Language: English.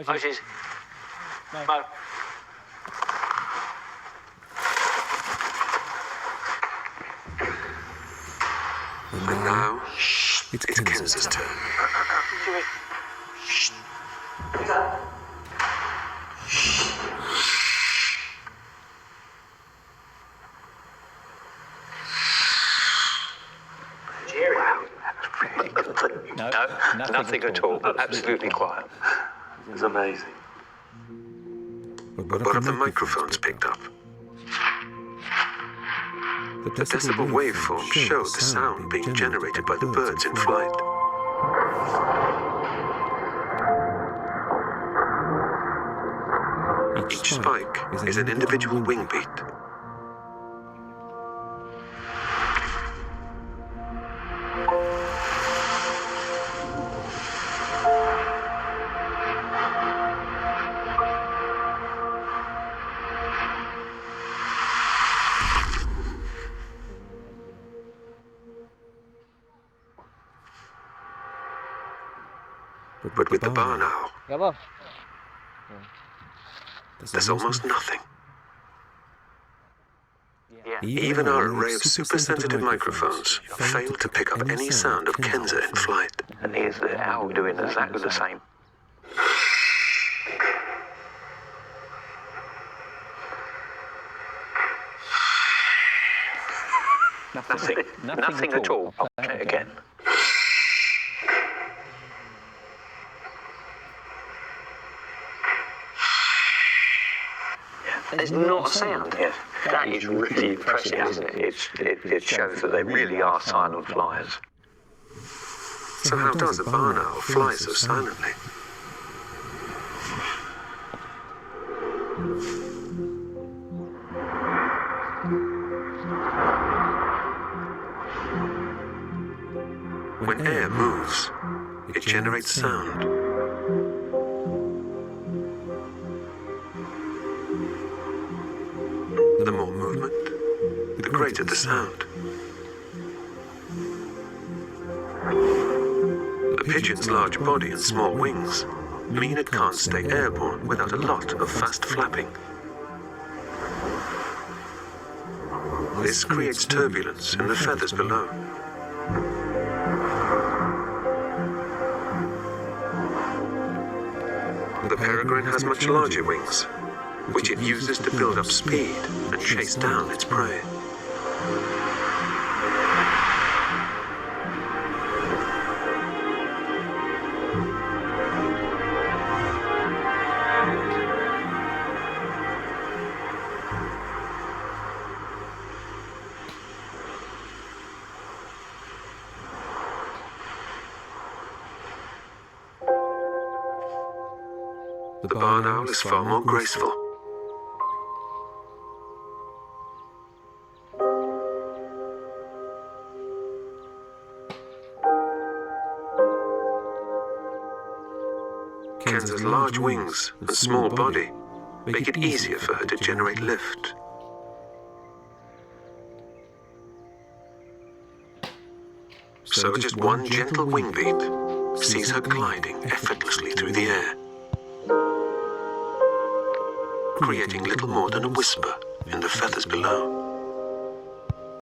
Moses. Mo. And now, it's Kenza's turn. No, nothing at all. Absolutely quiet. It's amazing. But what have the microphones picked up? The decibel waveform showed the sound being generated by the birds in flight. Each spike is an individual wing beat. But with the barn owl, Dạ vâng. there's almost nothing. Yeah. Even our array of super-sensitive microphones failed to pick up any sound of Kenza in flight. And here's the owl doing exactly the same. Nothing at all. I'll play it again. There's not a sound here. That is really impressive, isn't it? It shows that they really are silent flyers. So how does a barn owl fly so silently? When air moves, it generates sound. The more movement, the greater the sound. The pigeon's large body and small wings mean it can't stay airborne without a lot of fast flapping. This creates turbulence in the feathers below. The peregrine has much larger wings, which it uses to build up speed and chase down its prey. The barn owl is far more graceful. Kenza's large wings and small body make it easier for her to generate lift. So just one gentle wing beat sees her gliding effortlessly through the air, creating little more than a whisper in the feathers below.